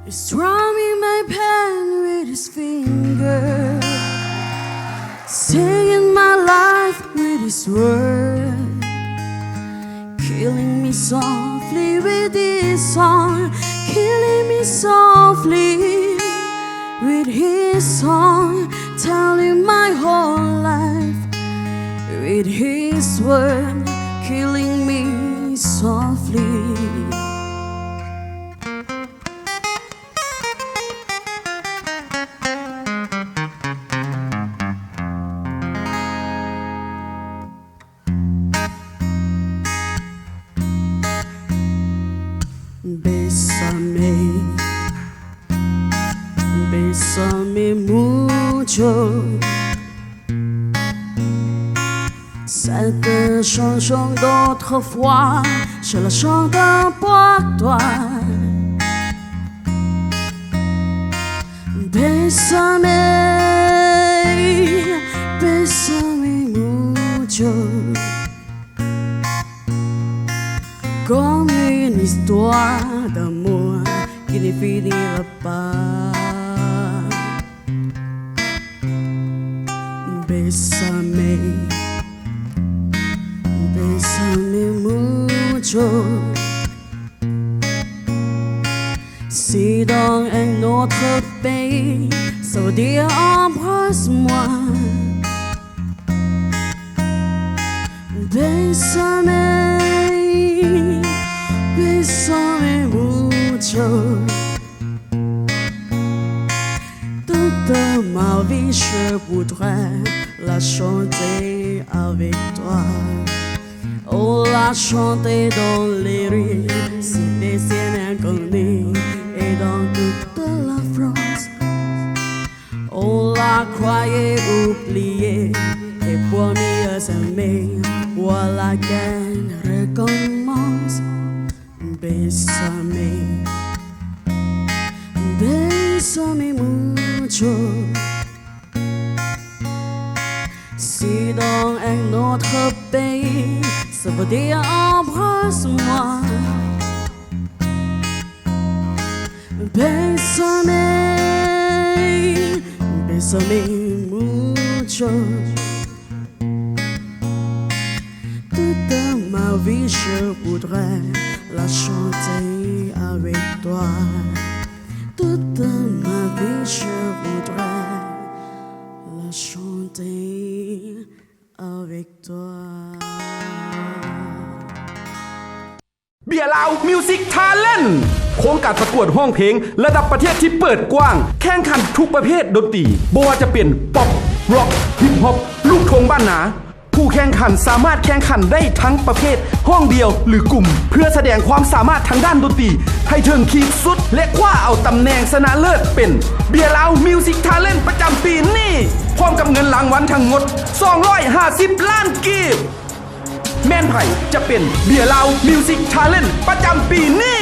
He's drumming my pen with his finger, singing my life with his word, killing me softly with his song, killing me softly with his song, telling my whole life with his word, killing me softly. Bésame, bésame mucho. Cette chanson d'autrefois, je la chante pour toi. Bésame, bésame mucho. Comme une histoire d'amour qui ne finira pas. Bésame, bésame mucho. Si dans un autre pays, ça veut dire embrasse-moi. Bésame, bésame mucho. Toute ma vie je voudrais la chanter avec toi. Oh, la chanter dans les rues, sur des scènes inconnues et dans toute la France. On la croyait oubliée et pour mieux s'aimer, voilà qu'elle recommence. Bésame, bésame mucho. Si dans un autre pays, ça veut dire embrasse-moi. Bésame, bésame mucho. Toute ma vie je voudrais la chanter avec toi. Toute ma vie je voudrais la chanter avec toi. เบียร์ลาวมิวสิกทาเลนต์โครงการประกวดห้องเพลงระดับประเทศที่เปิดกว้างแข่งขันทุกประเภทดนตรีบ่ว่าจะเป็นป๊อปร็อกฮิปฮอปลูกทุ่งบ้านนาผู้แข่งขันสามารถแข่งขันได้ทั้งประเภทห้องเดียวหรือกลุ่มเพื่อแสดงความสามารถทางด้านดนตรีให้ถึงขีดสุดและคว้าเอาตำแหน่งชนะเลิศเป็นเบียร์ลาวมิวสิกทาเลนต์ประจำปีนี้พร้อมกับเงินรางวัลทั้งหมด250 ล้านกีบแม่นไผ่จะเป็นเบียร์ลาวมิวสิกทาเลนต์ประจำปีนี้